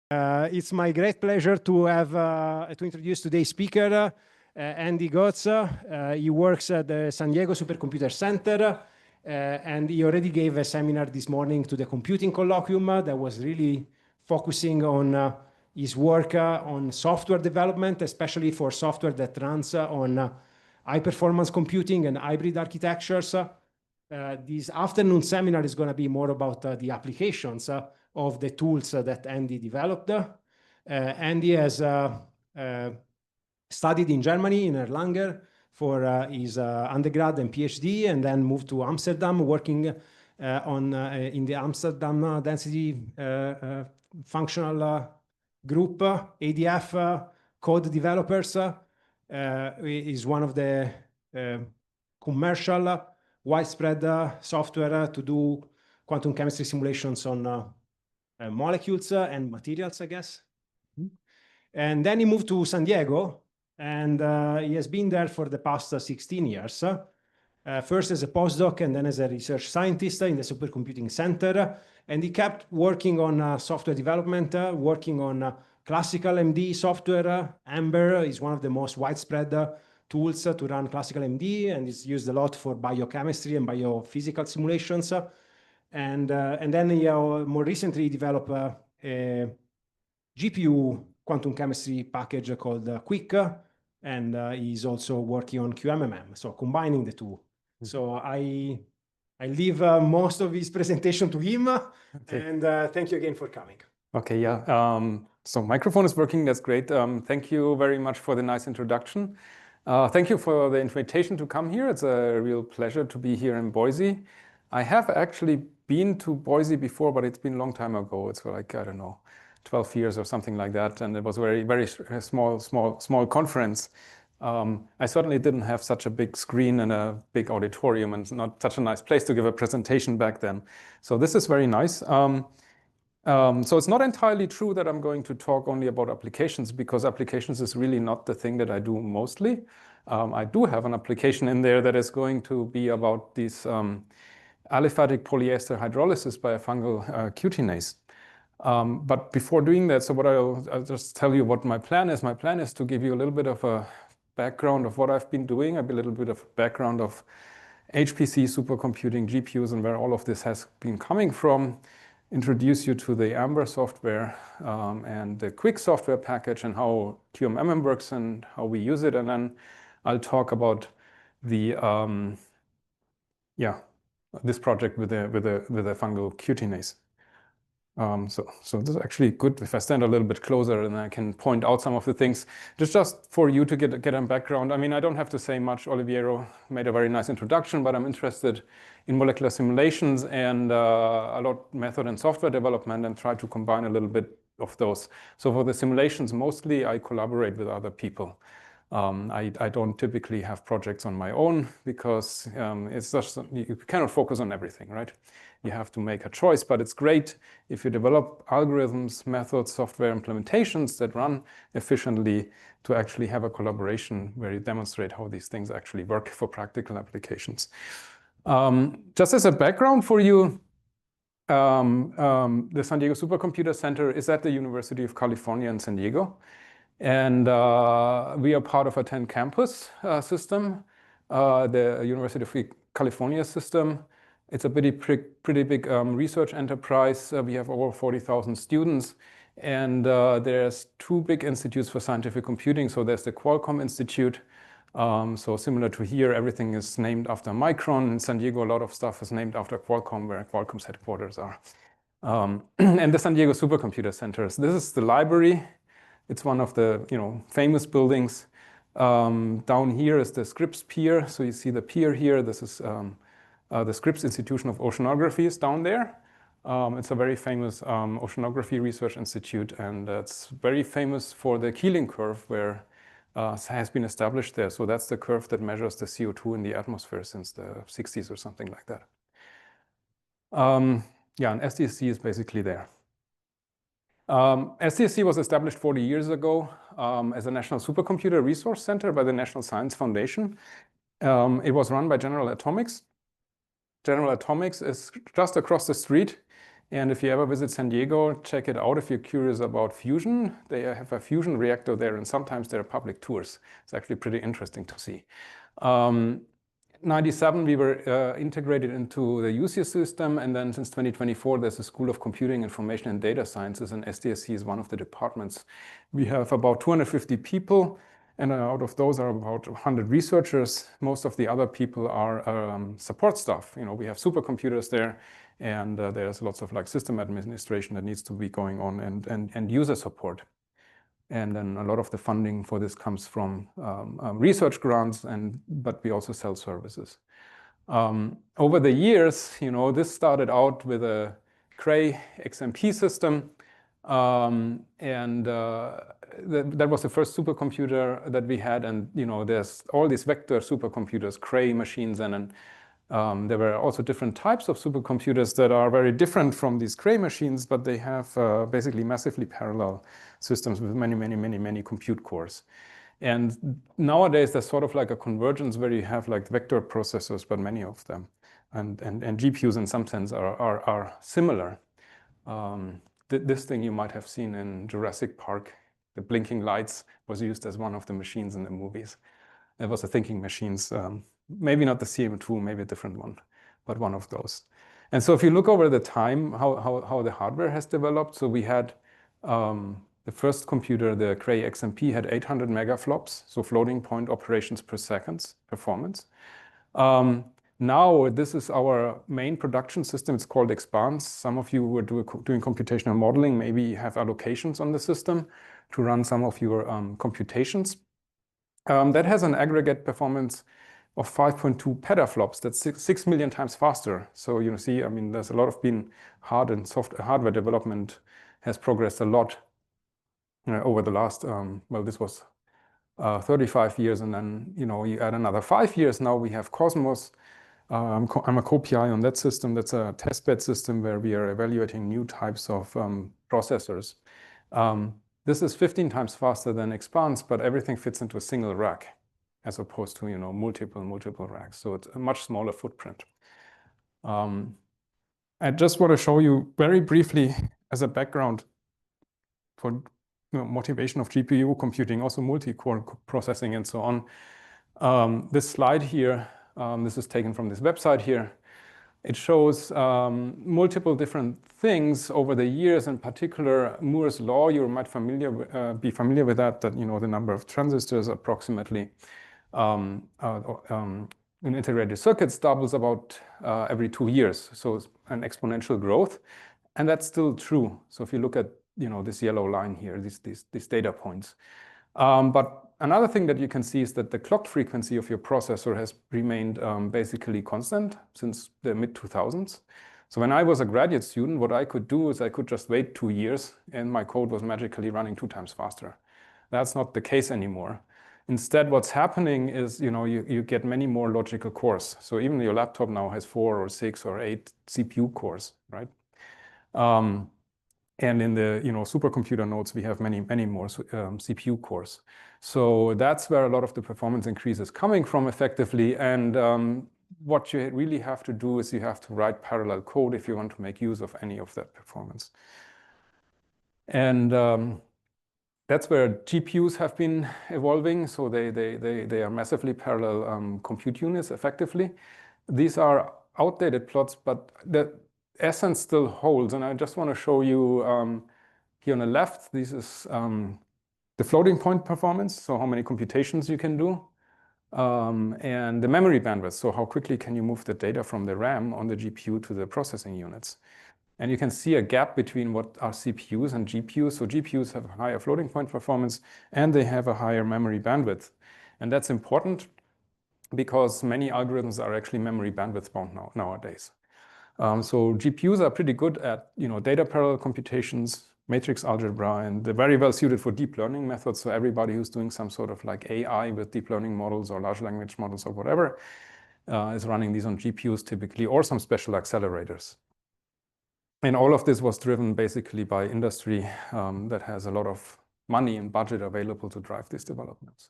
It's my great pleasure to have to introduce today's speaker, Andy Götz. He works at the San Diego Supercomputer Center, and he already gave a seminar this morning to the computing colloquium that was really focusing on his work on software development, especially for software that runs on high-performance computing and hybrid architectures. This afternoon seminar is going to be more about the applications of the tools that Andy developed. Andy has studied in Germany, in Erlangen, for his undergrad and PhD, and then moved to Amsterdam, working in the Amsterdam Density Functional Group, ADF code developers. Is one of the commercial widespread software to do quantum chemistry simulations on molecules and materials, I guess. And then he moved to San Diego, and he has been there for the past 16 years. First as a postdoc and then as a research scientist in the Supercomputing Center. And he kept working on software development, working on classical MD software. Amber is one of the most widespread tools to run classical MD, and it's used a lot for biochemistry and biophysical simulations. And then he more recently developed a GPU quantum chemistry package called QUIC, and he's also working on QMMM, so combining the two. So I leave most of his presentation to him, and thank you again for coming. Okay, yeah. So microphone is working, that's great. Thank you very much for the nice introduction. Thank you for the invitation to come here. It's a real pleasure to be here in Boise. I have actually been to Boise before, but it's been a long time ago. It's like, I don't know, 12 years or something like that. And it was a very small conference. I certainly didn't have such a big screen and a big auditorium and not such a nice place to give a presentation back then. So this is very nice. So it's not entirely true that I'm going to talk only about applications, because applications is really not the thing that I do mostly. I do have an application in there that is going to be about these aliphatic polyester hydrolysis by a fungal cutinase. But before doing that, so what I'll just tell you what my plan is. My plan is to give you a little bit of a background of what I've been doing, a little bit of background of HPC, supercomputing, GPUs, and where all of this has been coming from, introduce you to the Amber software and the QUIC software package and how QMMM works and how we use it. And then I'll talk about the, this project with a fungal cutinase. So this is actually good if I stand a little bit closer and I can point out some of the things. Just for you to get a background. I mean, I don't have to say much. Oliviero made a very nice introduction, but I'm interested in molecular simulations and a lot method and software development, and try to combine a little bit of those. So for the simulations, mostly I collaborate with other people. I don't typically have projects on my own because it's just, you cannot focus on everything, right? You have to make a choice, but it's great if you develop algorithms, methods, software implementations that run efficiently to actually have a collaboration where you demonstrate how these things actually work for practical applications. Just as a background for you, the San Diego Supercomputer Center is at the University of California in San Diego. And we are part of a 10-campus system, the University of California system. It's a pretty big research enterprise. We have over 40,000 students. And there's two big institutes for scientific computing. So there's the Qualcomm Institute. So similar to here, everything is named after Micron. In San Diego, a lot of stuff is named after Qualcomm, where Qualcomm's headquarters are. And the San Diego Supercomputer Center. This is the library. It's one of the famous buildings. Down here is the Scripps Pier. So you see the pier here. This is the Scripps Institution of Oceanography is down there. It's a very famous oceanography research institute, and it's very famous for the Keeling curve, where has been established there. So that's the curve that measures the CO2 in the atmosphere since the 60s or something like that. Yeah, and SDSC is basically there. SDSC was established 40 years ago as a National Supercomputer Resource Center by the National Science Foundation. It was run by General Atomics. General Atomics is just across the street And if you ever visit San Diego, check it out if you're curious about fusion. They have a fusion reactor there, and sometimes there are public tours. It's actually pretty interesting to see. 97, we were integrated into the UC system, and then since 2024, there's a School of Computing, Information, and Data Sciences, and SDSC is one of the departments. We have about 250 people, and out of those are about 100 researchers. Most of the other people are support staff. You know, we have supercomputers there, and there's lots of like system administration that needs to be going on, and user support. And then a lot of the funding for this comes from research grants, but we also sell services. Over the years, you know, this started out with a Cray XMP system, that was the first supercomputer that we had. And you know, there's all these vector supercomputers, Cray machines, and then there were also different types of supercomputers that are very different from these Cray machines, but they have basically massively parallel systems with many compute cores. And nowadays, there's sort of like a convergence where you have like vector processors, but many of them. And GPUs in some sense are similar. This thing you might have seen in Jurassic Park, the blinking lights was used as one of the machines in the movies. It was a thinking machines, maybe not the CM2, maybe a different one, but one of those. And so if you look over the time, how the hardware has developed, so we had the first computer, the Cray XMP, had 800 megaflops, so floating point operations per second performance. Now, this is our main production system. It's called Expanse. Some of you who are doing computational modeling maybe have allocations on the system to run some of your computations. That has an aggregate performance of 5.2 petaflops. That's 6 million times faster. So you see, I mean, there's a lot of hard and soft hardware development has progressed a lot over the last, well, this was 35 years. And then, you know, you add another 5 years. Now we have Cosmos. I'm a co-PI on that system. That's a testbed system where we are evaluating new types of processors. This is 15 times faster than Expanse, but everything fits into a single rack as opposed to, you know, multiple racks. So it's a much smaller footprint. I just want to show you very briefly as a background for motivation of GPU computing, also multi-core processing and so on. This slide here, this is taken from this website here. It shows multiple different things over the years, in particular Moore's law. You might be familiar with that, you know, the number of transistors approximately in integrated circuits doubles about every 2 years. So it's an exponential growth, and that's still true. So if you look at, you know, this yellow line here, these data points. But another thing that you can see is that the clock frequency of your processor has remained basically constant since the mid-2000s. So when I was a graduate student, what I could do is I could just wait 2 years and my code was magically running 2 times faster. That's not the case anymore. Instead, what's happening is, you know, you get many more logical cores. So even your laptop now has 4 or 6 or 8 CPU cores, right? And in the, you know, supercomputer nodes, we have many more CPU cores. So that's where a lot of the performance increase is coming from effectively. And what you really have to do is you have to write parallel code if you want to make use of any of that performance. And that's where GPUs have been evolving. So they are massively parallel compute units effectively. These are outdated plots, but the essence still holds. And I just want to show you here on the left, this is the floating point performance, so how many computations you can do, and the memory bandwidth, so how quickly can you move the data from the RAM on the GPU to the processing units. And you can see a gap between what are CPUs and GPUs. So GPUs have a higher floating point performance, and they have a higher memory bandwidth. And that's important because many algorithms are actually memory bandwidth bound nowadays. So GPUs are pretty good at, you know, data parallel computations, matrix algebra, and they're very well suited for deep learning methods. So everybody who's doing some sort of like AI with deep learning models or large language models or whatever is running these on GPUs typically, or some special accelerators. And all of this was driven basically by industry that has a lot of money and budget available to drive these developments.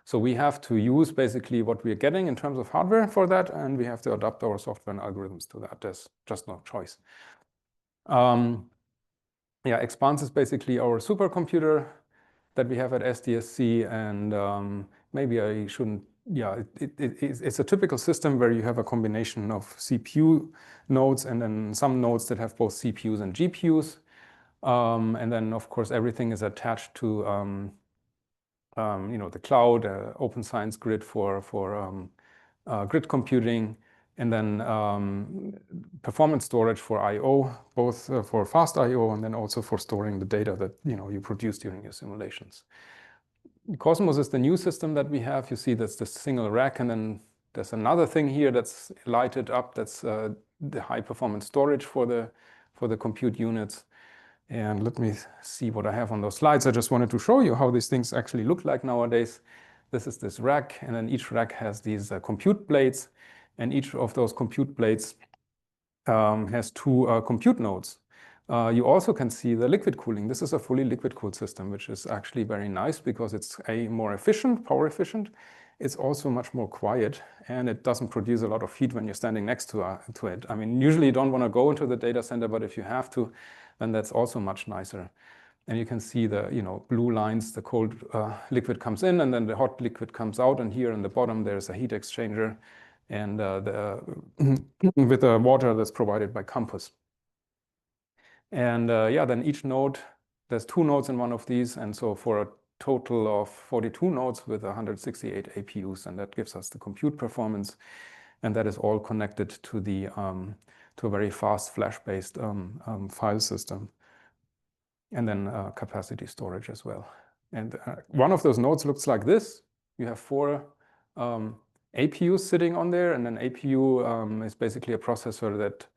So we have to use basically what we're getting in terms of hardware for that, and we have to adapt our software and algorithms to that. There's just no choice. Yeah, Expanse is basically our supercomputer that we have at SDSC, and maybe I shouldn't. Yeah, it's a typical system where you have a combination of CPU nodes and then some nodes that have both CPUs and GPUs, and then of course everything is attached to the cloud, open science grid for grid computing, and then performance storage for I/O, both for fast I/O and then also for storing the data that you produce during your simulations. Cosmos is the new system that we have. You see that's the single rack, and then there's another thing here that's lighted up. That's the high performance storage for the compute units. And let me see what I have on those slides. I just wanted to show you how these things actually look like nowadays. This is this rack, and then each rack has these compute blades, and each of those compute blades has two compute nodes. You also can see the liquid cooling. This is a fully liquid cooled system, which is actually very nice because it's more efficient, power efficient. It's also much more quiet, and it doesn't produce a lot of heat when you're standing next to it. I mean, usually you don't want to go into the data center, but if you have to, then that's also much nicer. And you can see the blue lines, the cold liquid comes in, and then the hot liquid comes out. And here in the bottom, there's a heat exchanger, and with the water that's provided by Campus. And yeah, then each node, there's 2 nodes in one of these, and so for a total of 42 nodes with 168 APUs, and that gives us the compute performance, and that is all connected to the to a very fast flash-based file system, and then capacity storage as well. And one of those nodes looks like this. You have 4 APUs sitting on there, and then APU is basically a processor that,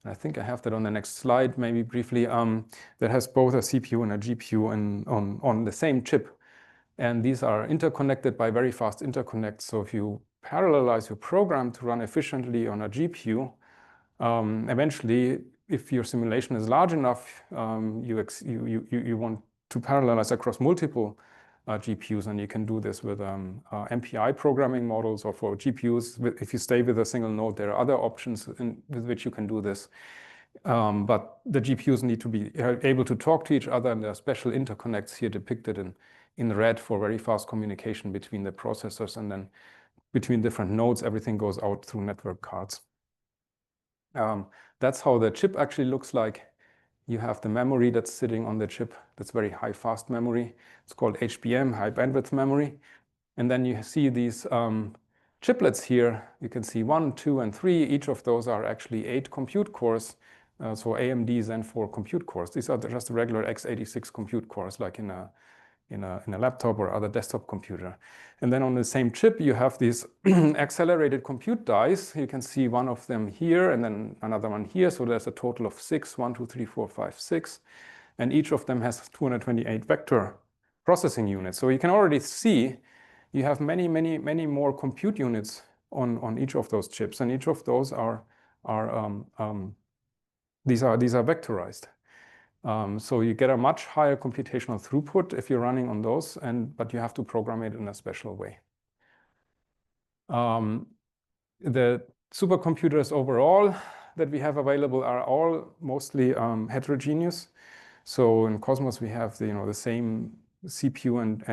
and I think I have that on the next slide, maybe briefly, that has both a CPU and a GPU on the same chip. And these are interconnected by very fast interconnects. So if you parallelize your program to run efficiently on a GPU, eventually, if your simulation is large enough, you want to parallelize across multiple GPUs, and you can do this with MPI programming models, or for GPUs. If you stay with a single node, there are other options with which you can do this. But the GPUs need to be able to talk to each other, and there are special interconnects here depicted in red for very fast communication between the processors, and then between different nodes, everything goes out through network cards. That's how the chip actually looks like. You have the memory that's sitting on the chip. That's very high fast memory. It's called HBM, high bandwidth memory. And then you see these chiplets here. You can see 1, 2, and 3. Each of those are actually 8 compute cores. So AMD Zen 4 compute cores. These are just regular x86 compute cores, like in a laptop or other desktop computer. And then on the same chip, you have these accelerated compute dies. You can see one of them here and then another one here. So there's a total of 6, 1, 2, 3, 4, 5, 6. And each of them has 228 vector processing units. So you can already see you have many, many, many more compute units on each of those chips. And each of those these are vectorized. So you get a much higher computational throughput if you're running on those, but you have to program it in a special way. The supercomputers overall that we have available are all mostly heterogeneous. So in Cosmos, we have the same CPU and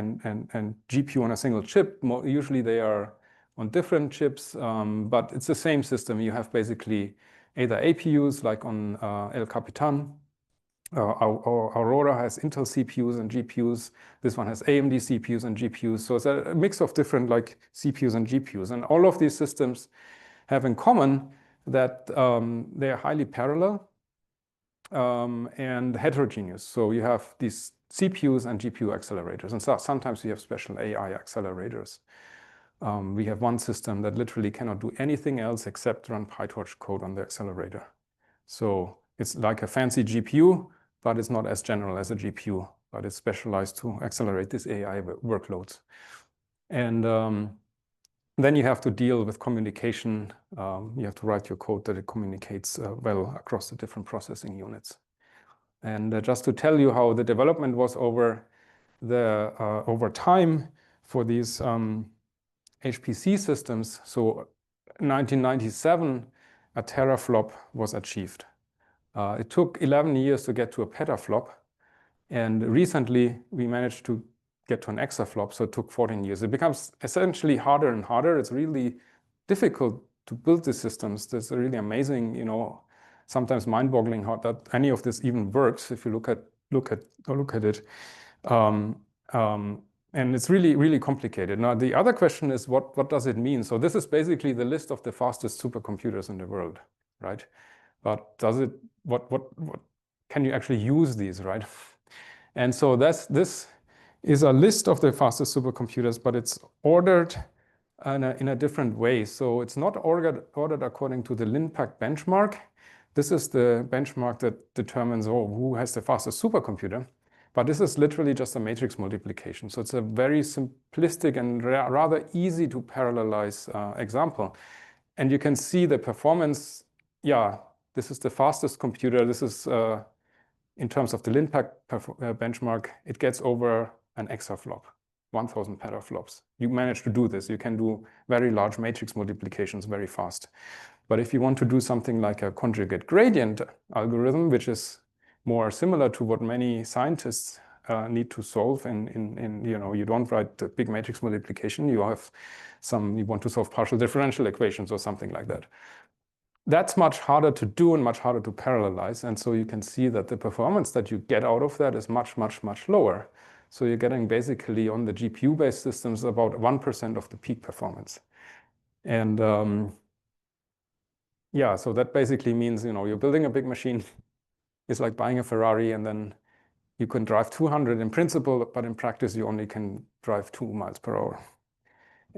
GPU on a single chip. Usually they are on different chips, but it's the same system. You have basically either APUs like on El Capitan. Aurora has Intel CPUs and GPUs. This one has AMD CPUs and GPUs. So it's a mix of different CPUs and GPUs. And all of these systems have in common that they are highly parallel and heterogeneous. So you have these CPUs and GPU accelerators. And so sometimes we have special AI accelerators. We have one system that literally cannot do anything else except run PyTorch code on the accelerator. So it's like a fancy GPU, but it's not as general as a GPU, but it's specialized to accelerate these AI workloads. And then you have to deal with communication. You have to write your code that it communicates well across the different processing units. And just to tell you how the development was over time for these HPC systems. So 1997, a teraflop was achieved. It took 11 years to get to a petaflop. And recently, we managed to get to an exaflop, so it took 14 years. It becomes essentially harder and harder. It's really difficult to build these systems. That's really amazing, you know, sometimes mind-boggling how that any of this even works if you look at it. And it's really complicated. Now, the other question is, what does it mean? So this is basically the list of the fastest supercomputers in the world, right? But what can you actually use these, right? And so this is a list of the fastest supercomputers, but it's ordered in a different way. So it's not ordered according to the LINPACK benchmark. This is the benchmark that determines, who has the fastest supercomputer. But this is literally just a matrix multiplication. So it's a very simplistic and rather easy to parallelize example. And you can see the performance. Yeah, this is the fastest computer. This is in terms of the LINPACK benchmark, it gets over an exaflop, 1,000 petaflops. You manage to do this. You can do very large matrix multiplications very fast. But if you want to do something like a conjugate gradient algorithm, which is more similar to what many scientists need to solve, you know, you don't write the big matrix multiplication. You want to solve partial differential equations or something like that. That's much harder to do and much harder to parallelize. And so you can see that the performance that you get out of that is much lower. So you're getting basically on the GPU-based systems about 1% of the peak performance. And yeah, so that basically means, you know, you're building a big machine. It's like buying a Ferrari, and then you can drive 200 in principle, but in practice, you only can drive 2 miles per hour.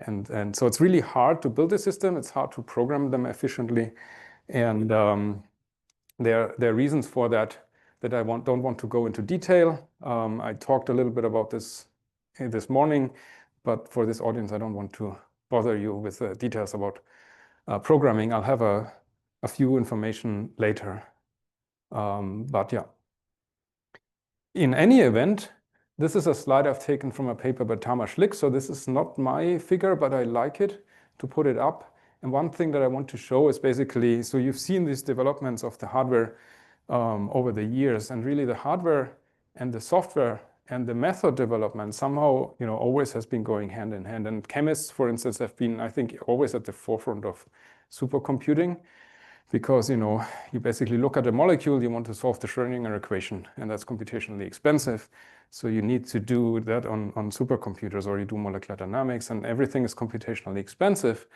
And so it's really hard to build a system. It's hard to program them efficiently. And there are reasons for that I don't want to go into detail. I talked a little bit about this morning, but for this audience, I don't want to bother you with details about programming. I'll have a few information later. But yeah. In any event, this is a slide I've taken from a paper by Tamas Schlick. So this is not my figure, but I like it to put it up. And one thing that I want to show is basically, so you've seen these developments of the hardware over the years, and really the hardware and the software and the method development somehow, you know, always has been going hand in hand. And chemists, for instance, have been, I think, always at the forefront of supercomputing, because, you know, you basically look at a molecule, you want to solve the Schrödinger equation, and that's computationally expensive. So you need to do that on supercomputers, or you do molecular dynamics, and everything is computationally expensive.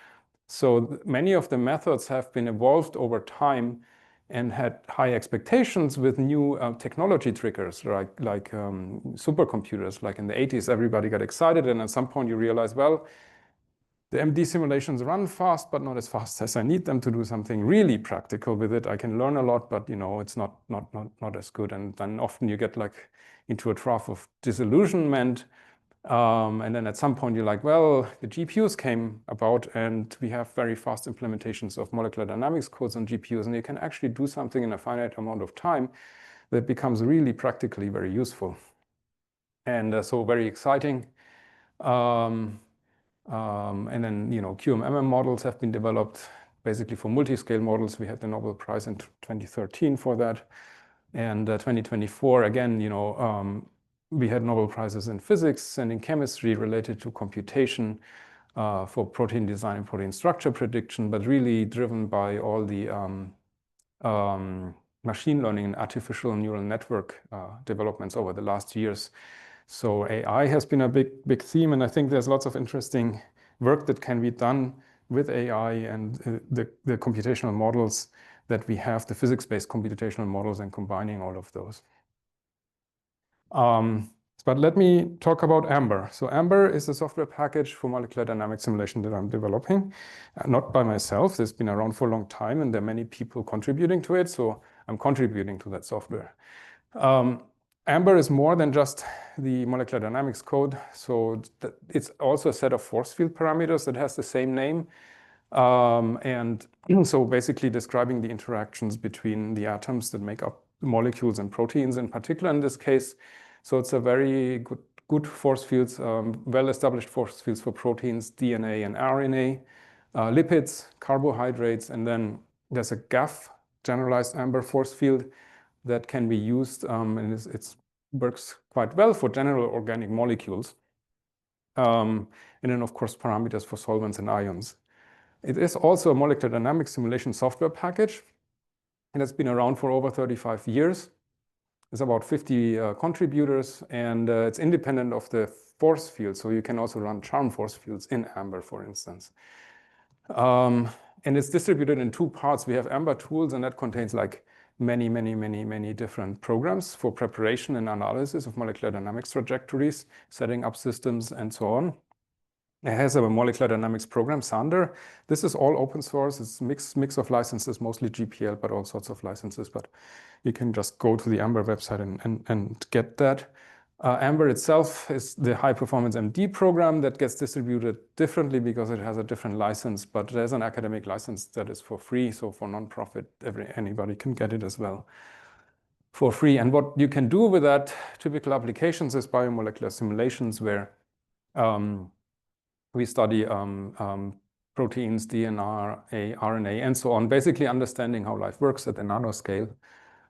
So many of the methods have been evolved over time and had high expectations with new technology triggers, like supercomputers. Like in the 80s, everybody got excited, and at some point you realize, well, the MD simulations run fast, but not as fast as I need them to do something really practical with it. I can learn a lot, but, you know, it's not as good. And then often you get like into a trough of disillusionment. And then at some point you're like, well, the GPUs came about, and we have very fast implementations of molecular dynamics codes on GPUs, and you can actually do something in a finite amount of time that becomes really practically very useful. And so very exciting. And then, you know, QMMM models have been developed basically for multi-scale models. We had the Nobel Prize in 2013 for that. And 2024, again, you know, we had Nobel Prizes in physics and in chemistry related to computation for protein design and protein structure prediction, but really driven by all the machine learning and artificial neural network developments over the last years. So AI has been a big theme, and I think there's lots of interesting work that can be done with AI and the computational models that we have, the physics-based computational models, and combining all of those. But let me talk about Amber. So Amber is a software package for molecular dynamic simulation that I'm developing, not by myself. It's been around for a long time, and there are many people contributing to it, so I'm contributing to that software. Amber is more than just the molecular dynamics code. So it's also a set of force field parameters that has the same name. And so basically describing the interactions between the atoms that make up molecules and proteins in particular in this case. So it's a very good force fields, well-established force fields for proteins, DNA and RNA, lipids, carbohydrates, and then there's a GAF generalized Amber force field that can be used, and it works quite well for general organic molecules. And then, of course, parameters for solvents and ions. It is also a molecular dynamics simulation software package, and it's been around for over 35 years. There's about 50 contributors, and it's independent of the force field. So you can also run charm force fields in Amber, for instance. And it's distributed in two parts. We have Amber tools, and that contains like many different programs for preparation and analysis of molecular dynamics trajectories, setting up systems, and so on. It has a molecular dynamics program, Sander. This is all open source. It's a mix of licenses, mostly GPL, but all sorts of licenses. But you can just go to the Amber website and get that. Amber itself is the high-performance MD program that gets distributed differently because it has a different license, but there's an academic license that is for free. So for nonprofit, anybody can get it as well for free. And what you can do with that, typical applications is biomolecular simulations where we study proteins, DNA, RNA, and so on, basically understanding how life works at the nanoscale,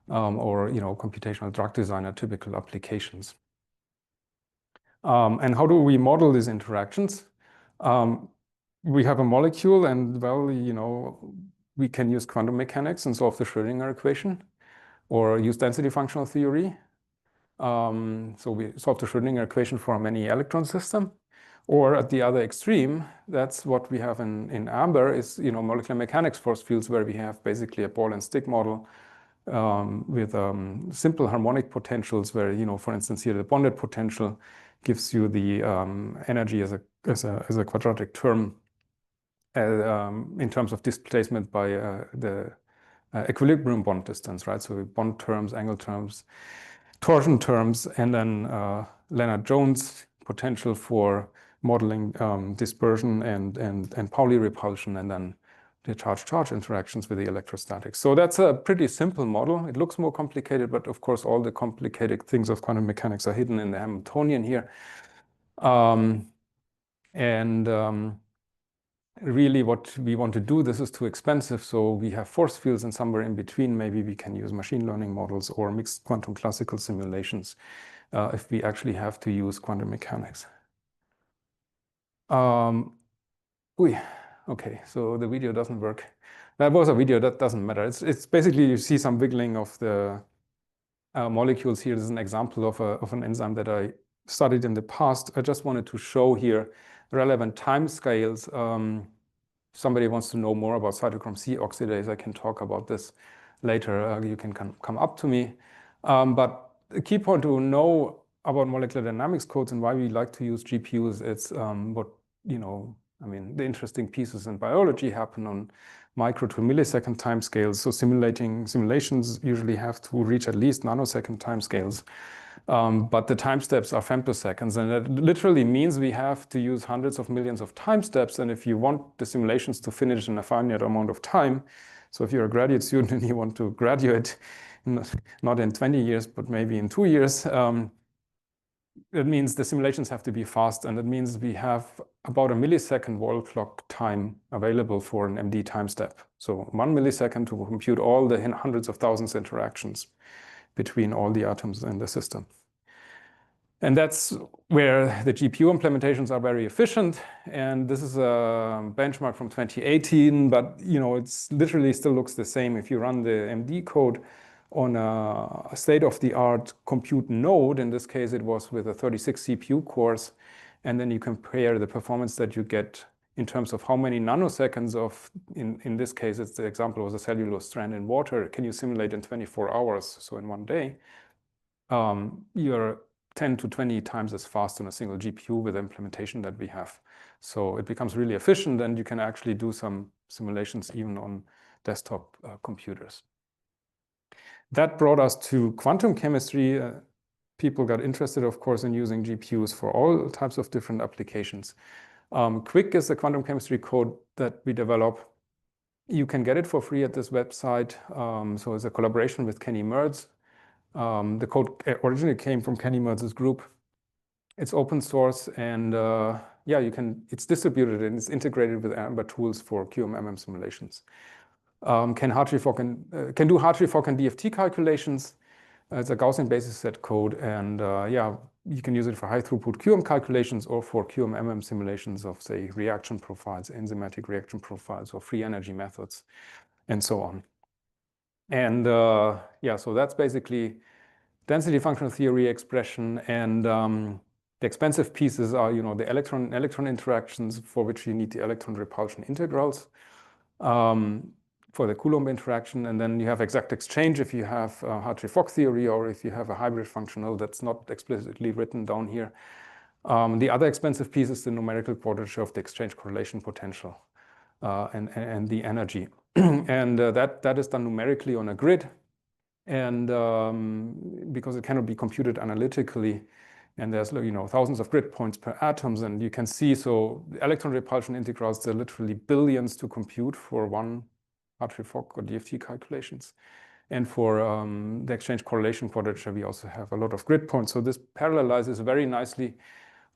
or computational drug design are typical applications. And how do we model these interactions? We have a molecule, and well, we can use quantum mechanics and solve the Schrödinger equation, or use density functional theory. So we solve the Schrödinger equation for a many electron system. Or at the other extreme, that's what we have in Amber is molecular mechanics force fields, where we have basically a ball and stick model with simple harmonic potentials, where for instance here the bonded potential gives you the energy as a quadratic term in terms of displacement by the equilibrium bond distance, right? So bond terms, angle terms, torsion terms, and then Lennard-Jones potential for modeling dispersion and Pauli repulsion, and then the charge-charge interactions with the electrostatics. So that's a pretty simple model. It looks more complicated, but of course, all the complicated things of quantum mechanics are hidden in the Hamiltonian here. Really what we want to do, this is too expensive, so we have force fields, and somewhere in between, maybe we can use machine learning models or mixed quantum classical simulations if we actually have to use quantum mechanics. Okay, so the video doesn't work. That was a video, that doesn't matter. It's basically, you see some wiggling of the molecules here. This is an example of an enzyme that I studied in the past. I just wanted to show here relevant time scales. Somebody wants to know more about cytochrome C oxidase, I can talk about this later. You can come up to me. But the key point to know about molecular dynamics codes and why we like to use GPUs, it's what, the interesting pieces in biology happen on micro to millisecond timescales. So simulations usually have to reach at least nanosecond timescales. But the time steps are femtoseconds, and that literally means we have to use hundreds of millions of time steps. And if you want the simulations to finish in a finite amount of time, so if you're a graduate student and you want to graduate, not in 20 years, but maybe in 2 years, it means the simulations have to be fast, and it means we have about a millisecond wall clock time available for an MD time step. So 1 millisecond to compute all the hundreds of thousands interactions between all the atoms in the system. And that's where the GPU implementations are very efficient. And this is a benchmark from 2018, but it's literally still looks the same. If you run the MD code on a state-of-the-art compute node, in this case, it was with a 36 CPU cores, and then you compare the performance that you get in terms of how many nanoseconds of, in this case, it's the example was a cellulose strand in water, can you simulate in 24 hours, so in 1 day, you're 10 to 20 times as fast on a single GPU with the implementation that we have. So it becomes really efficient, and you can actually do some simulations even on desktop computers. That brought us to quantum chemistry. People got interested, of course, in using GPUs for all types of different applications. Quick is the quantum chemistry code that we develop. You can get it for free at this website. So it's a collaboration with Kenny Mertz. The code originally came from Kenny Mertz's group. It's open source, and it's distributed and it's integrated with Amber tools for QMMM simulations. can do Hartree-Fock and DFT calculations. It's a Gaussian basis set code, and yeah, you can use it for high throughput QM calculations or for QM-MM simulations of, say, reaction profiles, enzymatic reaction profiles, or free energy methods, and so on. And yeah, so that's basically density functional theory expression. And the expensive pieces are, the electron interactions, for which you need the electron repulsion integrals for the Coulomb interaction. And then you have exact exchange if you have Hartree-Fock theory, or if you have a hybrid functional that's not explicitly written down here. The other expensive piece is the numerical quadrature of the exchange correlation potential and the energy. And that is done numerically on a grid. And because it cannot be computed analytically, and there's thousands of grid points per atoms, and you can see, so the electron repulsion integrals, they're literally billions to compute for one Hartree-Fock or DFT calculations. And for the exchange correlation quadrature, we also have a lot of grid points. So this parallelizes very nicely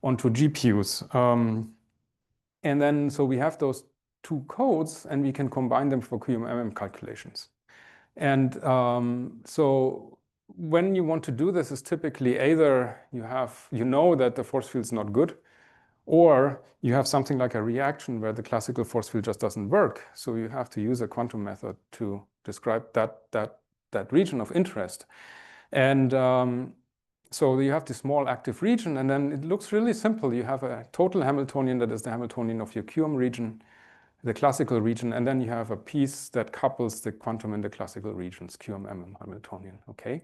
onto GPUs. And then, so we have those two codes, and we can combine them for QM-MM calculations. And so when you want to do this, is typically either you know that the force field is not good, or you have something like a reaction where the classical force field just doesn't work. So you have to use a quantum method to describe that region of interest. And so you have this small active region, and then it looks really simple. You have a total Hamiltonian that is the Hamiltonian of your QM region, the classical region, and then you have a piece that couples the quantum in the classical regions, QM-MM Hamiltonian, okay?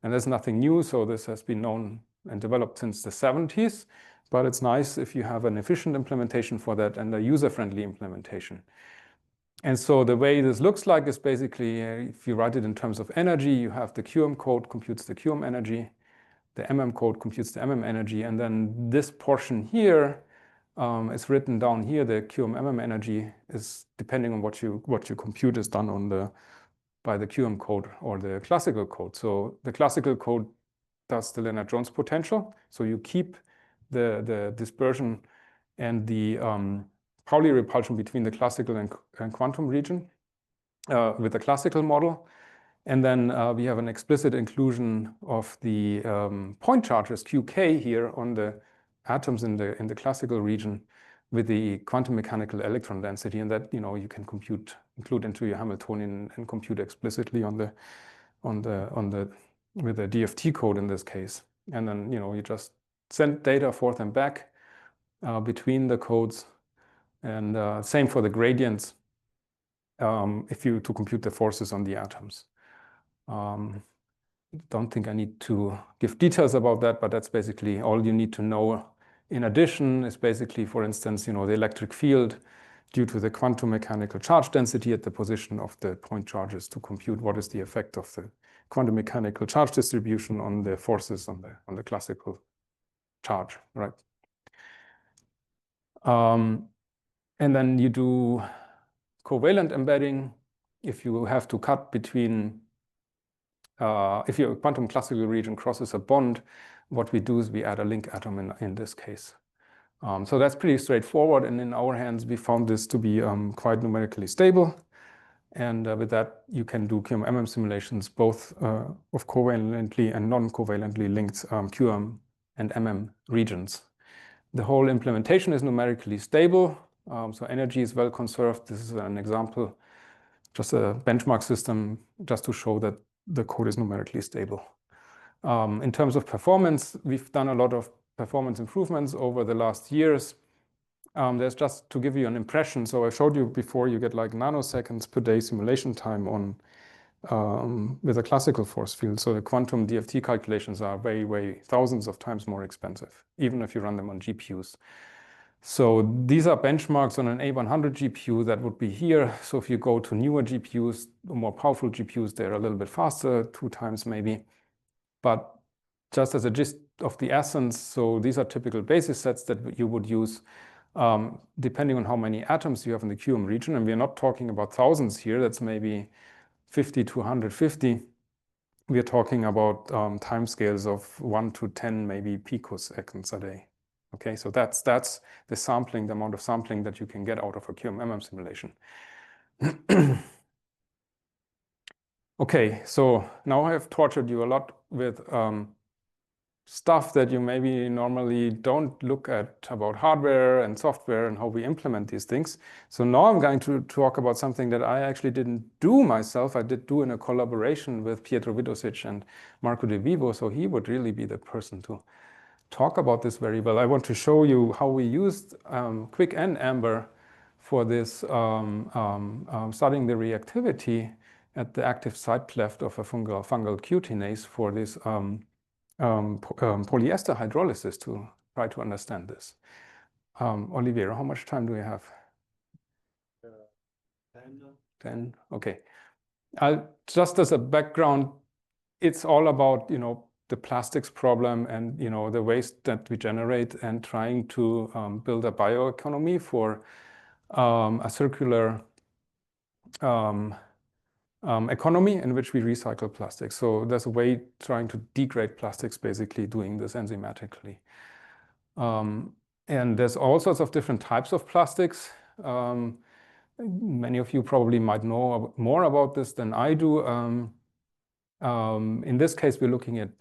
And there's nothing new, so this has been known and developed since the 70s, but it's nice if you have an efficient implementation for that and a user-friendly implementation. And so the way this looks like is basically, if you write it in terms of energy, you have the QM code computes the QM energy, the MM code computes the MM energy, and then this portion here is written down here. The QM-MM energy is, depending on what you compute, is done by the QM code or the classical code. So the classical code does the Lennard-Jones potential. So you keep the dispersion and the Pauli repulsion between the classical and quantum region with the classical model. And then we have an explicit inclusion of the point charges QK here on the atoms in the classical region with the quantum mechanical electron density, and that you can include into your Hamiltonian and compute explicitly with the DFT code in this case. And then you just send data forth and back between the codes, and same for the gradients to compute the forces on the atoms. Don't think I need to give details about that, but that's basically all you need to know. In addition, is basically, for instance, the electric field due to the quantum mechanical charge density at the position of the point charges to compute what is the effect of the quantum mechanical charge distribution on the forces on the classical charge, right? And then you do covalent embedding if you have to cut between if your quantum classical region crosses a bond. What we do is we add a link atom in this case. So that's pretty straightforward, and in our hands, we found this to be quite numerically stable. And with that, you can do QM-MM simulations, both of covalently and non-covalently linked QM and MM regions. The whole implementation is numerically stable, so energy is well conserved. This is an example, just a benchmark system, just to show that the code is numerically stable. In terms of performance, we've done a lot of performance improvements over the last years. There's just to give you an impression. So I showed you before, you get like nanoseconds per day simulation time with a classical force field. So the quantum DFT calculations are way thousands of times more expensive, even if you run them on GPUs. So these are benchmarks on an A100 GPU that would be here. So if you go to newer GPUs, more powerful GPUs, they're a little bit faster, 2 times maybe. But just as a gist of the essence, so these are typical basis sets that you would use depending on how many atoms you have in the QM region. And we're not talking about thousands here. That's maybe 50 to 150. We're talking about timescales of 1 to 10, maybe picoseconds a day. Okay, so that's the sampling, the amount of sampling that you can get out of a QM-MM simulation. Okay, so now I have tortured you a lot with stuff that you maybe normally don't look at about hardware and software and how we implement these things. So now I'm going to talk about something that I actually didn't do myself. I did do in a collaboration with Pietro Vidosic and Marco De Vivo, so he would really be the person to talk about this very well. I want to show you how we used Quick and Amber for this studying the reactivity at the active site cleft of a fungal cutinase for this polyester hydrolysis to try to understand this. Olivier, how much time do we have? 10. 10? Okay. Just as a background, it's all about, the plastics problem and, the waste that we generate and trying to build a bioeconomy for a circular economy in which we recycle plastics. So there's a way trying to degrade plastics, basically doing this enzymatically. And there's all sorts of different types of plastics. Many of you probably might know more about this than I do. In this case, we're looking at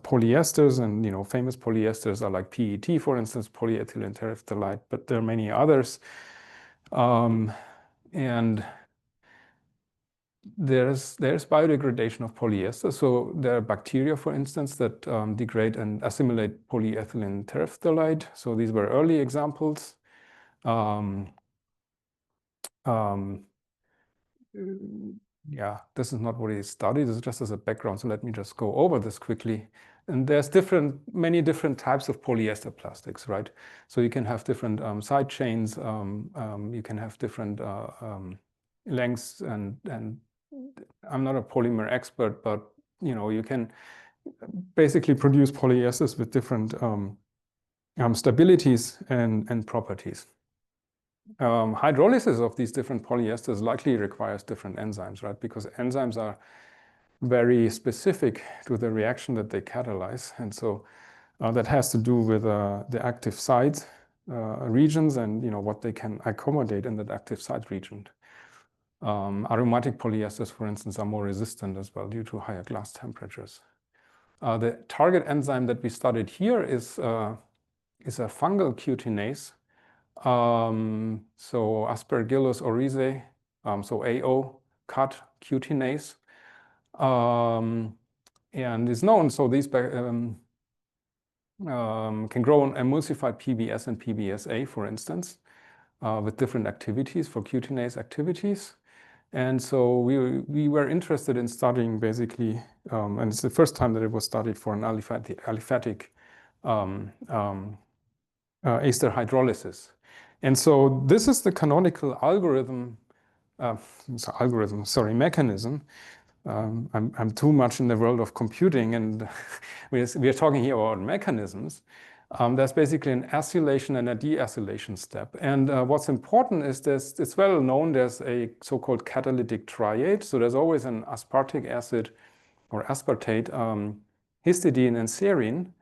polyesters, and famous polyesters are like PET, for instance, polyethylene terephthalate, but there are many others. And there's biodegradation of polyester. So there are bacteria, for instance, that degrade and assimilate polyethylene terephthalate. So these were early examples. Yeah, this is not what he studied. This is just as a background. So let me just go over this quickly. And there's many different types of polyester plastics, right? So you can have different side chains. You can have different lengths, and I'm not a polymer expert, but you can basically produce polyesters with different stabilities and properties. Hydrolysis of these different polyesters likely requires different enzymes, right? Because enzymes are very specific to the reaction that they catalyze. And so that has to do with the active site regions and what they can accommodate in that active site region. Aromatic polyesters, for instance, are more resistant as well due to higher glass temperatures. The target enzyme that we studied here is a fungal cutinase. So Aspergillus oryzae, so AO, cut cutinase, and is known. So these can grow on emulsified PBS and PBSA, for instance, with different activities for cutinase activities. And so we were interested in studying basically, and it's the first time that it was studied for an aliphatic ester hydrolysis. And so this is the canonical mechanism. I'm too much in the world of computing, and we are talking here about mechanisms. There's basically an acylation and a deacylation step. And what's important is it's well known there's a so-called catalytic triad. So there's always an aspartic acid or aspartate, histidine and serine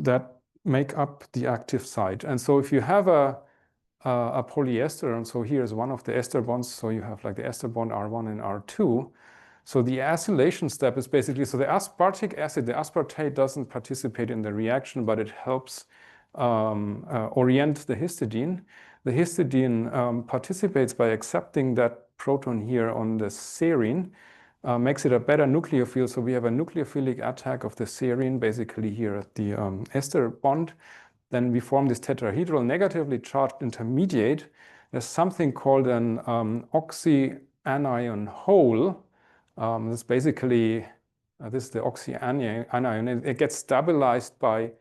that make up the active site. And so if you have a polyester, and so here's one of the ester bonds, so you have like the ester bond R1 and R2. So the acylation step is basically, so the aspartic acid, the aspartate doesn't participate in the reaction, but it helps orient the histidine. The histidine participates by accepting that proton here on the serine, makes it a better nucleophile. So we have a nucleophilic attack of the serine basically here at the ester bond. Then we form this tetrahedral negatively charged intermediate. There's something called an oxyanion hole. This basically, this is the oxyanion. It gets stabilized by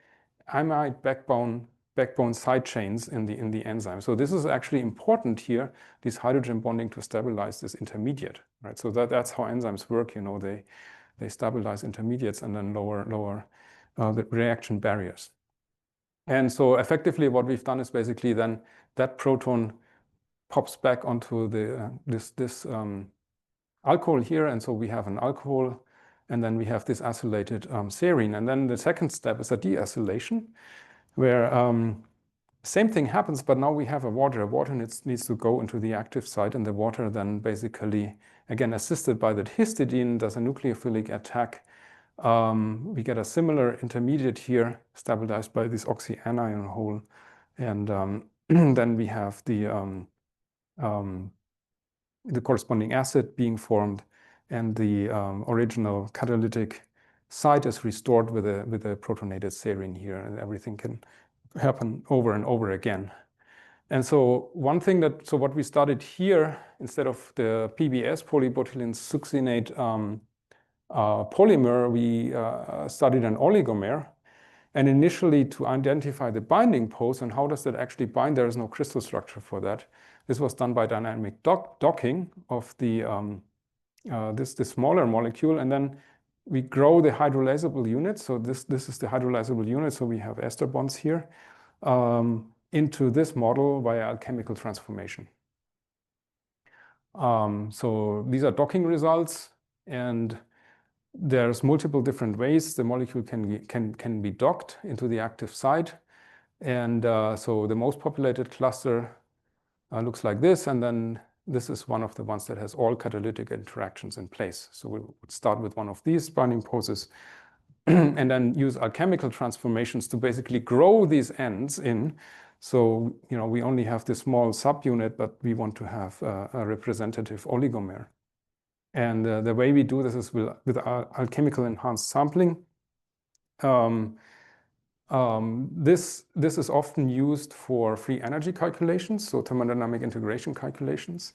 amide backbone side chains in the enzyme. So this is actually important here, this hydrogen bonding to stabilize this intermediate, right? So that's how enzymes work. They stabilize intermediates and then lower the reaction barriers. And so effectively what we've done is basically then that proton pops back onto this alcohol here. And so we have an alcohol, and then we have this acylated serine. And then the second step is a deacylation, where Same thing happens, but now we have a water. Water needs to go into the active site, and the water then basically, again, assisted by that histidine, does a nucleophilic attack. We get a similar intermediate here, stabilized by this oxyanion hole. And then we have the corresponding acid being formed, and the original catalytic site is restored with a protonated serine here, and everything can happen over and over again. And so one thing so what we studied here, instead of the PBS, polybutylene succinate polymer, we studied an oligomer. And initially, to identify the binding pose and how does that actually bind, there is no crystal structure for that. This was done by dynamic docking of the this smaller molecule, and then we grow the hydrolyzable unit. So this is the hydrolyzable unit. So we have ester bonds here into this model via alchemical transformation. So these are docking results, and there's multiple different ways the molecule can be docked into the active site. And so the most populated cluster looks like this, and then this is one of the ones that has all catalytic interactions in place. So we would start with one of these binding poses and then use alchemical transformations to basically grow these ends in. So, we only have this small subunit, but we want to have a representative oligomer. And the way we do this is with alchemical enhanced sampling. This is often used for free energy calculations, so thermodynamic integration calculations.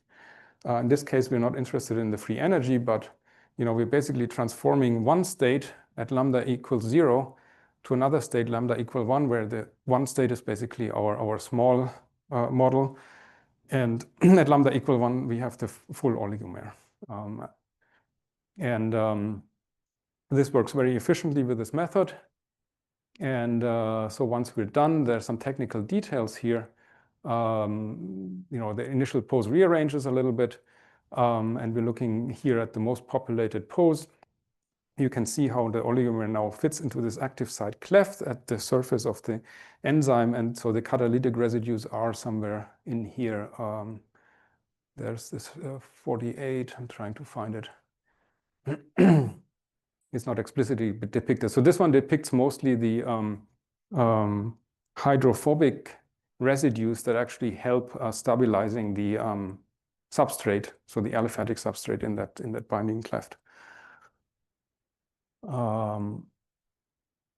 In this case, we're not interested in the free energy, but we're basically transforming one state at lambda equals 0 to another state lambda equal 1, where the one state is basically our small model. And at lambda equal 1, we have the full oligomer. This works very efficiently with this method. And so once we're done, there's some technical details here. The initial pose rearranges a little bit. And we're looking here at the most populated pose. You can see how the oligomer now fits into this active site cleft at the surface of the enzyme. And so the catalytic residues are somewhere in here. There's this 48. I'm trying to find it. It's not explicitly depicted. So this one depicts mostly the hydrophobic residues that actually help stabilizing the substrate, so the aliphatic substrate in that binding cleft.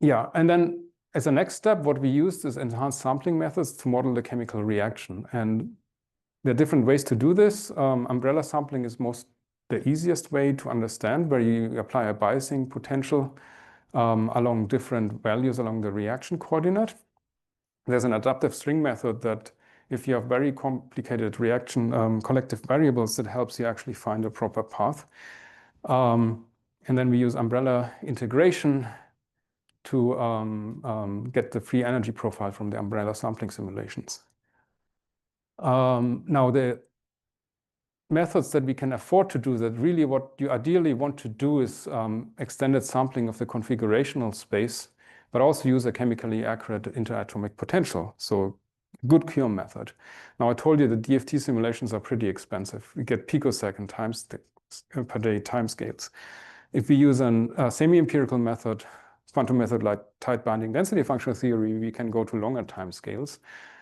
Yeah, and then as a next step, what we used is enhanced sampling methods to model the chemical reaction. And there are different ways to do this. Umbrella sampling is the easiest way to understand, where you apply a biasing potential along different values along the reaction coordinate. There's an adaptive string method that, if you have very complicated reaction collective variables, that helps you actually find a proper path. And then we use umbrella integration to get the free energy profile from the umbrella sampling simulations. Now, the methods that we can afford to do that, really what you ideally want to do is extended sampling of the configurational space, but also use a chemically accurate interatomic potential. So good QM method. Now, I told you the DFT simulations are pretty expensive. We get picosecond per day timescales. If we use a semi-empirical method, quantum method like tight binding density functional theory, we can go to longer timescales.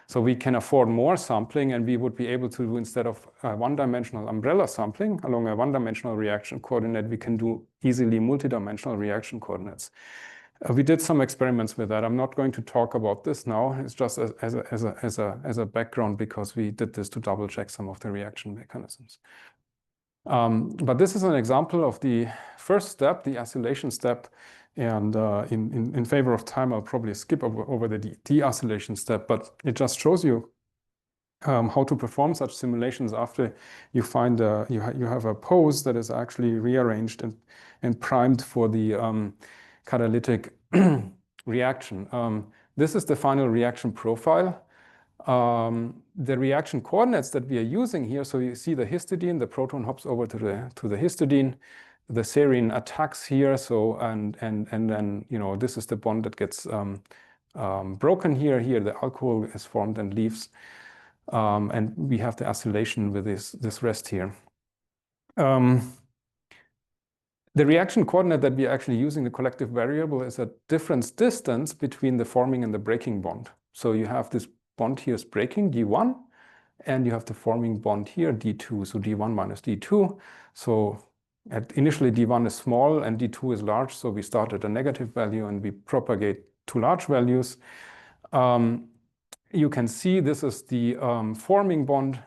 So we can afford more sampling, and we would be able to do, instead of one-dimensional umbrella sampling along a one-dimensional reaction coordinate, we can do easily multi-dimensional reaction coordinates. We did some experiments with that. I'm not going to talk about this now. It's just as a background, because we did this to double check some of the reaction mechanisms. But this is an example of the first step, the acylation step. And in favor of time, I'll probably skip over the deacylation step, but it just shows you how to perform such simulations after you find you have a pose that is actually rearranged and primed for the catalytic reaction. This is the final reaction profile. The reaction coordinates that we are using here, so you see the histidine, the proton hops over to the histidine. The serine attacks here, so and then this is the bond that gets broken here. Here the alcohol is formed and leaves, and we have the acylation with this rest here. The reaction coordinate that we are actually using, the collective variable, is a difference distance between the forming and the breaking bond. So you have this bond here is breaking, D1, and you have the forming bond here, D2, so D1 minus D2. So initially D1 is small and D2 is large, so we start at a negative value and we propagate to large values. You can see this is the forming bond.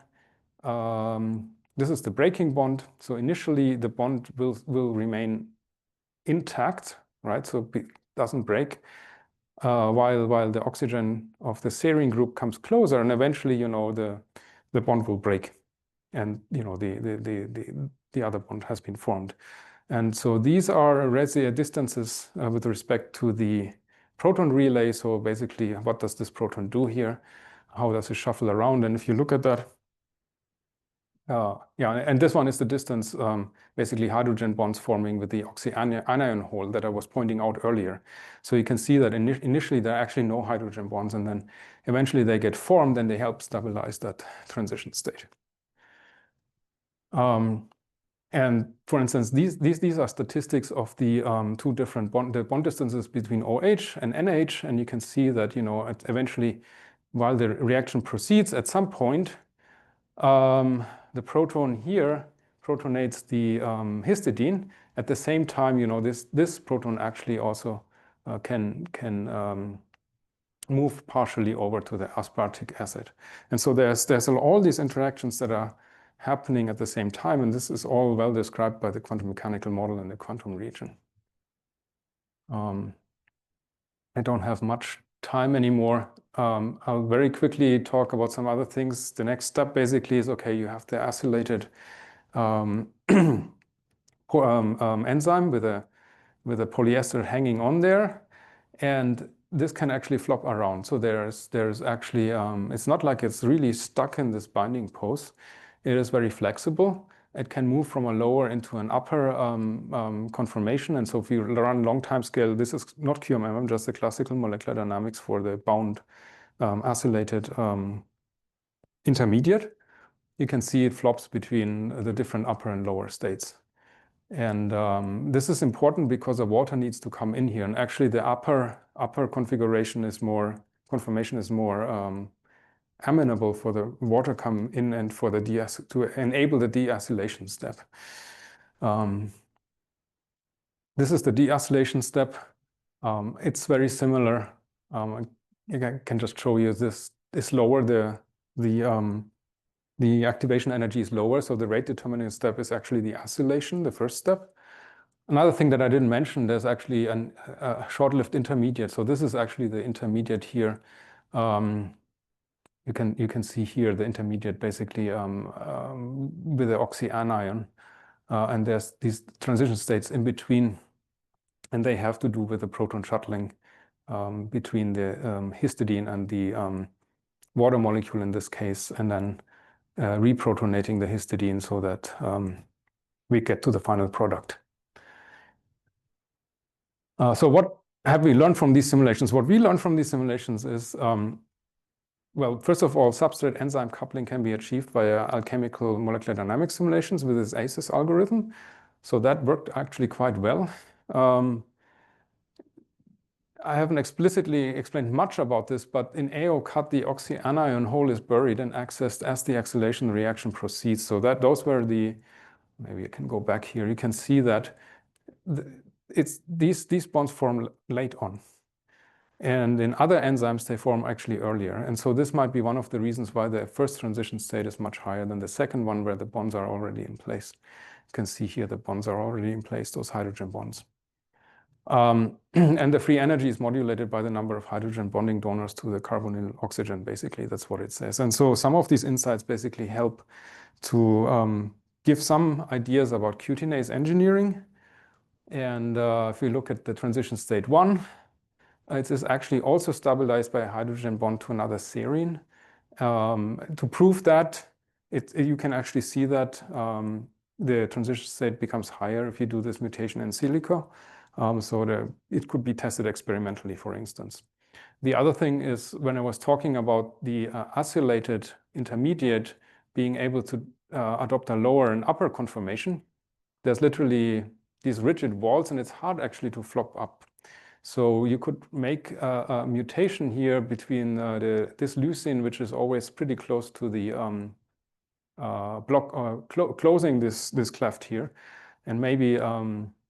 This is the breaking bond. So initially the bond will remain intact, right? So it doesn't break, while the oxygen of the serine group comes closer, and eventually, you know, the bond will break, and you know the other bond has been formed. And so these are Razier distances with respect to the proton relay. So basically, what does this proton do here? How does it shuffle around? And if you look at that, yeah, and this one is the distance, basically hydrogen bonds forming with the oxyanion hole that I was pointing out earlier. So you can see that initially there are actually no hydrogen bonds, and then eventually they get formed and they help stabilize that transition state. And for instance, these are statistics of the two different bond distances between OH and NH, and you can see that, you know, eventually, while the reaction proceeds, at some point, the proton here protonates the histidine. At the same time, you know, this proton actually also can move partially over to the aspartic acid. And so there's all these interactions that are happening at the same time, and this is all well described by the quantum mechanical model in the quantum region. I don't have much time anymore. I'll very quickly talk about some other things. The next step basically is, okay, you have the acylated enzyme with a polyester hanging on there, and this can actually flop around. So there's actually it's not like it's really stuck in this binding pose. It is very flexible. It can move from a lower into an upper conformation. And so if you run long time scale, this is not QMM, just the classical molecular dynamics for the bound acylated intermediate. You can see it flops between the different upper and lower states. And this is important because the water needs to come in here. And actually the upper configuration is more, conformation is more amenable for the water come in and for the to enable the deacylation step. This is the deacylation step. It's very similar. I can just show you this is lower. The activation energy is lower, so the rate determining step is actually the acylation, the first step. Another thing that I didn't mention, there's actually a short-lived intermediate. So this is actually the intermediate here. You can see here the intermediate basically with the oxyanion, and there's these transition states in between, and they have to do with the proton shuttling between the histidine and the water molecule in this case, and then reprotonating the histidine so that we get to the final product. So what have we learned from these simulations? What we learned from these simulations is, well, first of all, substrate enzyme coupling can be achieved via alchemical molecular dynamics simulations with this ACES algorithm. So that worked actually quite well. I haven't explicitly explained much about this, but in AO cut, the oxyanion hole is buried and accessed as the acylation reaction proceeds. So that those were the, maybe I can go back here. You can see that these bonds form late on. And in other enzymes, they form actually earlier. And so this might be one of the reasons why the first transition state is much higher than the second one, where the bonds are already in place. You can see here the bonds are already in place, those hydrogen bonds. And the free energy is modulated by the number of hydrogen bonding donors to the carbonyl oxygen, basically. That's what it says. And so some of these insights basically help to give some ideas about cutinase engineering. And if we look at the transition state 1, it is actually also stabilized by a hydrogen bond to another serine. To prove that, you can actually see that the transition state becomes higher if you do this mutation in silico. So it could be tested experimentally, for instance. The other thing is when I was talking about the isolated intermediate being able to adopt a lower and upper conformation, there's literally these rigid walls, and it's hard actually to flop up. So you could make a mutation here between this leucine, which is always pretty close to the block, closing this cleft here, and maybe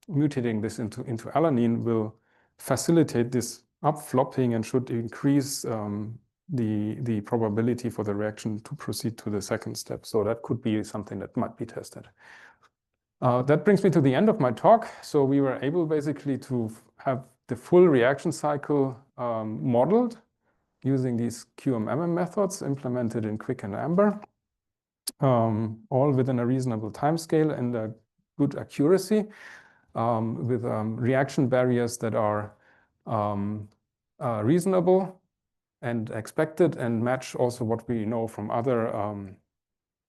mutating this into alanine will facilitate this up-flopping and should increase the probability for the reaction to proceed to the second step. So that could be something that might be tested. That brings me to the end of my talk. So we were able basically to have the full reaction cycle modeled using these QMMM methods implemented in Quick and Amber, all within a reasonable time scale and a good accuracy, with reaction barriers that are reasonable and expected and match also what we know from other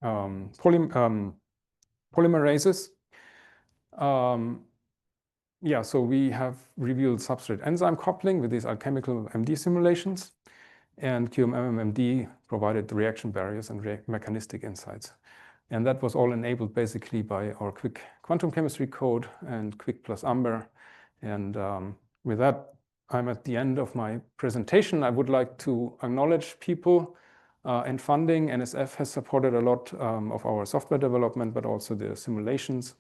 polymerases. Yeah, so we have revealed substrate enzyme coupling with these alchemical MD simulations, and QMMMD provided the reaction barriers and mechanistic insights. And that was all enabled basically by our Quick quantum chemistry code and Quick plus Amber. And with that, I'm at the end of my presentation. I would like to acknowledge people and funding. NSF has supported a lot of our software development, but also the simulations.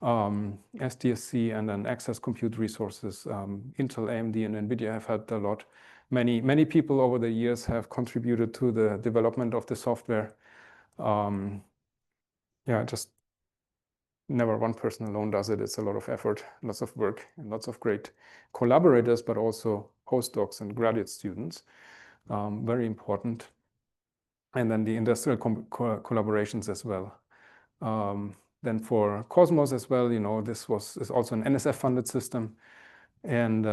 SDSC and then Access Compute Resources, Intel, AMD, and NVIDIA have helped a lot. Many people over the years have contributed to the development of the software. Yeah, just never one person alone does it. It's a lot of effort, lots of work, and lots of great collaborators, but also postdocs and graduate students. Very important. And then the industrial collaborations as well. Then for Cosmos as well, you know, this is also an NSF-funded system. And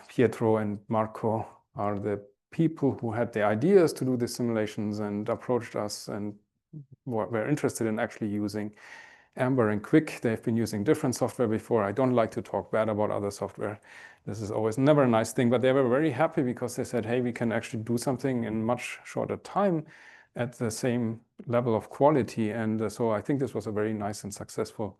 Pietro and Marco are the people who had the ideas to do the simulations and approached us and were interested in actually using Amber and Quick. They've been using different software before. I don't like to talk bad about other software. This is always never a nice thing, but they were very happy because they said, hey, we can actually do something in much shorter time at the same level of quality. And so I think this was a very nice and successful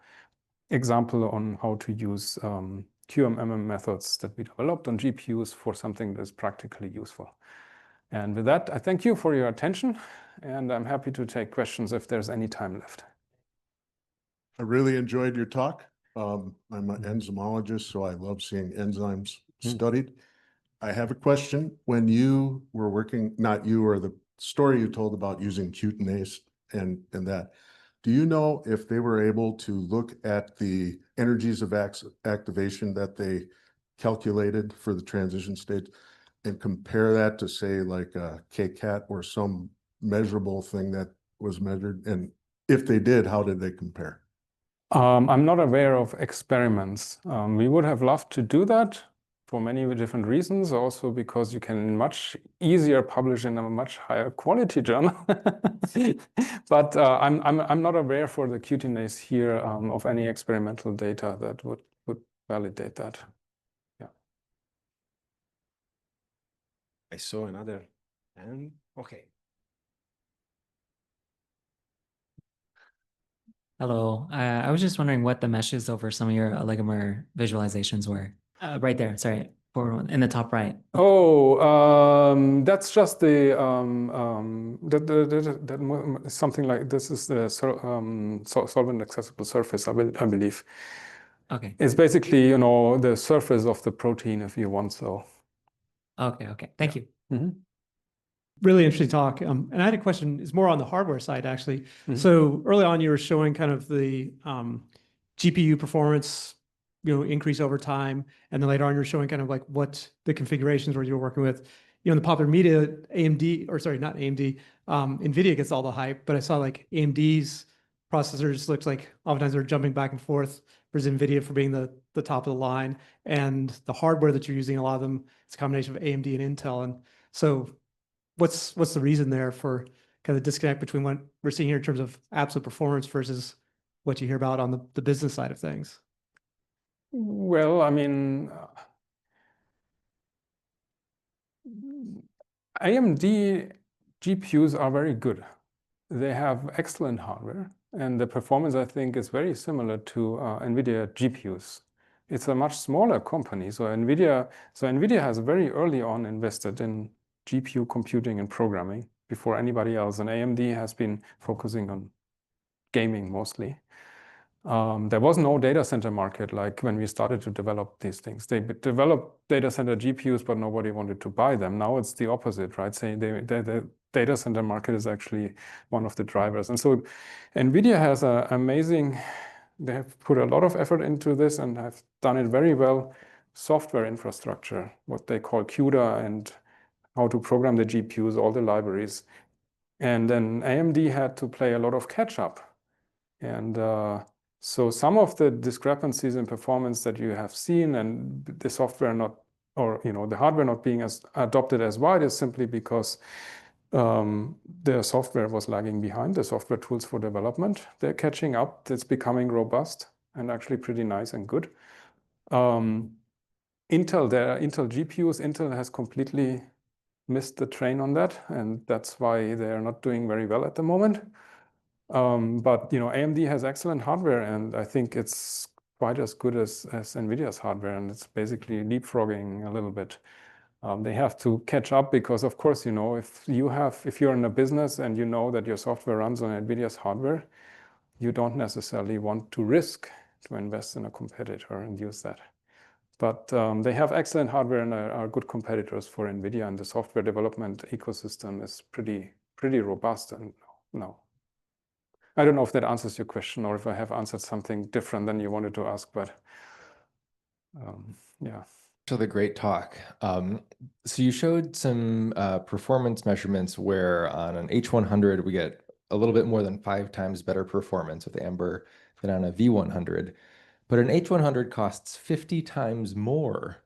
example on how to use QMMM methods that we developed on GPUs for something that's practically useful. And with that, I thank you for your attention, and I'm happy to take questions if there's any time left. I really enjoyed your talk. I'm an enzymologist, so I love seeing enzymes studied. I have a question. When you were working, not you, or the story you told about using cutinase and that, do you know if they were able to look at the energies of activation that they calculated for the transition state and compare that to, say, like a KCAT or some measurable thing that was measured? And if they did, how did they compare? I'm not aware of experiments. We would have loved to do that for many different reasons, also because you can much easier publish in a much higher quality journal. But I'm not aware for the cutinase here of any experimental data that would validate that. Yeah. I saw another hand. Okay. Hello. I was just wondering what the meshes over some of your oligomer visualizations were. Right there, sorry, in the top right. Oh, that's just the something like this is the solvent accessible surface, I believe. Okay. It's basically, you know, the surface of the protein, if you want so. Okay. Thank you. Mm-hmm. Really interesting talk. And I had a question, it's more on the hardware side, actually. Mm-hmm. So early on, you were showing kind of the GPU performance, increase over time. And then later on, you're showing kind of like what the configurations were you were working with. In the popular media, AMD, or sorry, not AMD, NVIDIA gets all the hype, but I saw like AMD's processors looks like oftentimes they're jumping back and forth versus NVIDIA for being the top of the line. And the hardware that you're using, a lot of them, it's a combination of AMD and Intel. And so what's the reason there for kind of the disconnect between what we're seeing here in terms of absolute performance versus what you hear about on the business side of things? Well, I mean, AMD GPUs are very good. They have excellent hardware, and the performance, I think, is very similar to NVIDIA GPUs. It's a much smaller company, so NVIDIA has very early on invested in GPU computing and programming before anybody else, and AMD has been focusing on gaming mostly. There was no data center market like when we started to develop these things. They developed data center GPUs, but nobody wanted to buy them. Now it's the opposite, right? Saying the data center market is actually one of the drivers. And so NVIDIA has they have put a lot of effort into this and have done it very well. Software infrastructure, what they call CUDA, and how to program the GPUs, all the libraries. And then AMD had to play a lot of catch up. And so some of the discrepancies in performance that you have seen and the software not, or the hardware not being as adopted as wide is simply because the software was lagging behind, the software tools for development. They're catching up. It's becoming robust and actually pretty nice and good. Intel GPUs, Intel has completely missed the train on that, and that's why they're not doing very well at the moment. But AMD has excellent hardware, and I think it's quite as good as NVIDIA's hardware, and it's basically leapfrogging a little bit. They have to catch up because, of course, if you're in a business and you know that your software runs on NVIDIA's hardware, you don't necessarily want to risk to invest in a competitor and use that. But they have excellent hardware and are good competitors for NVIDIA, and the software development ecosystem is pretty robust. And no, I don't know if that answers your question or if I have answered something different than you wanted to ask, but yeah. So the great talk. So you showed some performance measurements where on an H100 we get a little bit more than 5 times better performance with Amber than on a V100. But an H100 costs 50 times more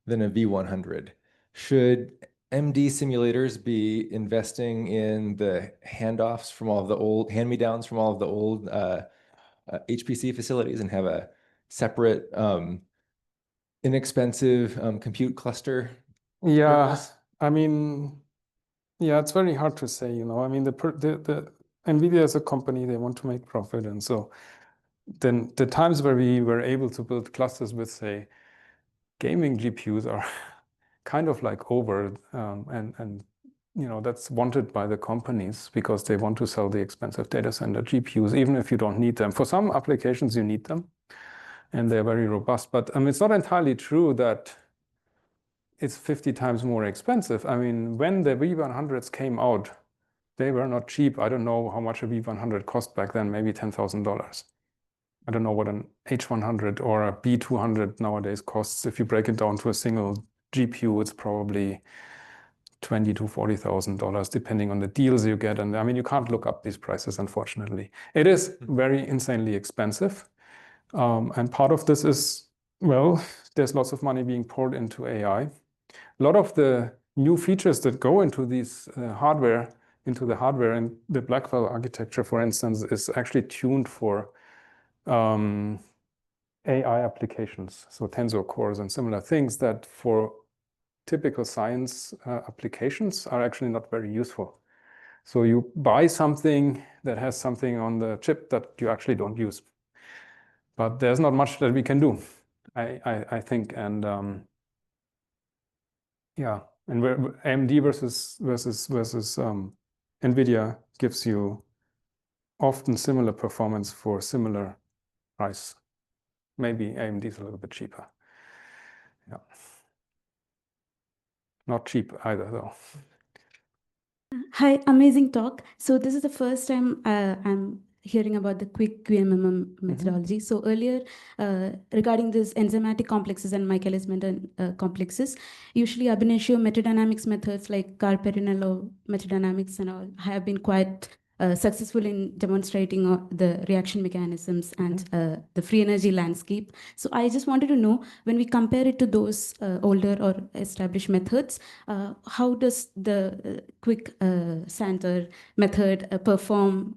than a V100. Should MD simulators be investing in the handoffs from all of the old hand-me-downs from all of the old HPC facilities and have a separate inexpensive compute cluster? Yeah, I mean, yeah, it's very hard to say, I mean, the NVIDIA is a company, they want to make profit, and so then the times where we were able to build clusters with, say, gaming GPUs are kind of like over, and that's wanted by the companies because they want to sell the expensive data center GPUs, even if you don't need them. For some applications, you need them, and they're very robust. But it's not entirely true that it's 50 times more expensive. I mean, when the V100s came out, they were not cheap. I don't know how much a V100 cost back then, maybe $10,000. I don't know what an H100 or a B200 nowadays costs. If you break it down to a single GPU, it's probably $20,000 to $40,000, depending on the deals you get. And I mean, you can't look up these prices, unfortunately. It is very insanely expensive. And part of this is, well, there's lots of money being poured into AI. A lot of the new features that go into these hardware, into the hardware and the Blackwell architecture, for instance, is actually tuned for AI applications, so tensor cores and similar things that for typical science applications are actually not very useful. So you buy something that has something on the chip that you actually don't use. But there's not much that we can do, I think. And yeah, and AMD versus NVIDIA gives you often similar performance for similar price. Maybe AMD is a little bit cheaper. Yeah. Not cheap either, though. Hi, amazing talk. So this is the first time I'm hearing about the quick QMMM methodology. So earlier, regarding these enzymatic complexes and Michaelis-Menten complexes, usually ab initio metadynamics methods like Carr-Perinello metadynamics and all have been quite successful in demonstrating the reaction mechanisms and the free energy landscape. So I just wanted to know, when we compare it to those older or established methods, how does the quick Santer method perform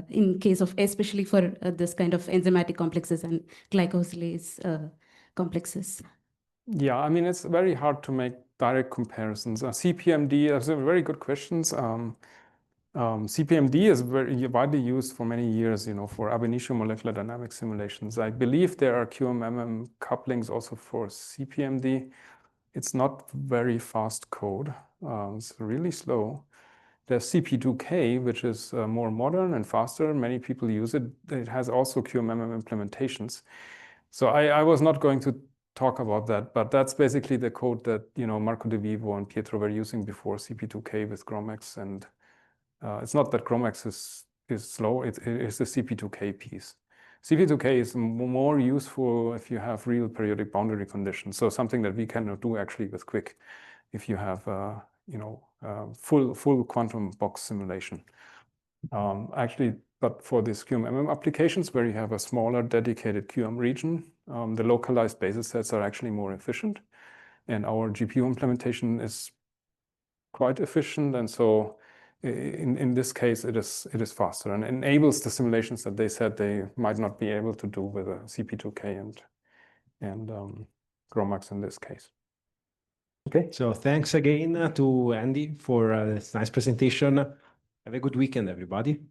in case of, especially for this kind of enzymatic complexes and glycosylase complexes? Yeah, I mean, it's very hard to make direct comparisons. CPMD, those are very good questions. CPMD is very widely used for many years, for ab initio molecular dynamics simulations. I believe there are QMMM couplings also for CPMD. It's not very fast code. It's really slow. There's CP2K, which is more modern and faster. Many people use it. It has also QMMM implementations. So I was not going to talk about that, but that's basically the code that Marco De Vivo and Pietro were using before CP2K with GROMACS, and it's not that GROMACS is slow. It is the CP2K piece. CP2K is more useful if you have real periodic boundary conditions. So something that we cannot do actually with Quick, if you have full quantum box simulation. Actually, but for these QMMM applications where you have a smaller dedicated QM region, the localized basis sets are actually more efficient, and our GPU implementation is quite efficient, and so in this case it is faster and enables the simulations that they said they might not be able to do with a CP2K and GROMACS in this case. Okay. So thanks again to Andy for this nice presentation. Have a good weekend, everybody.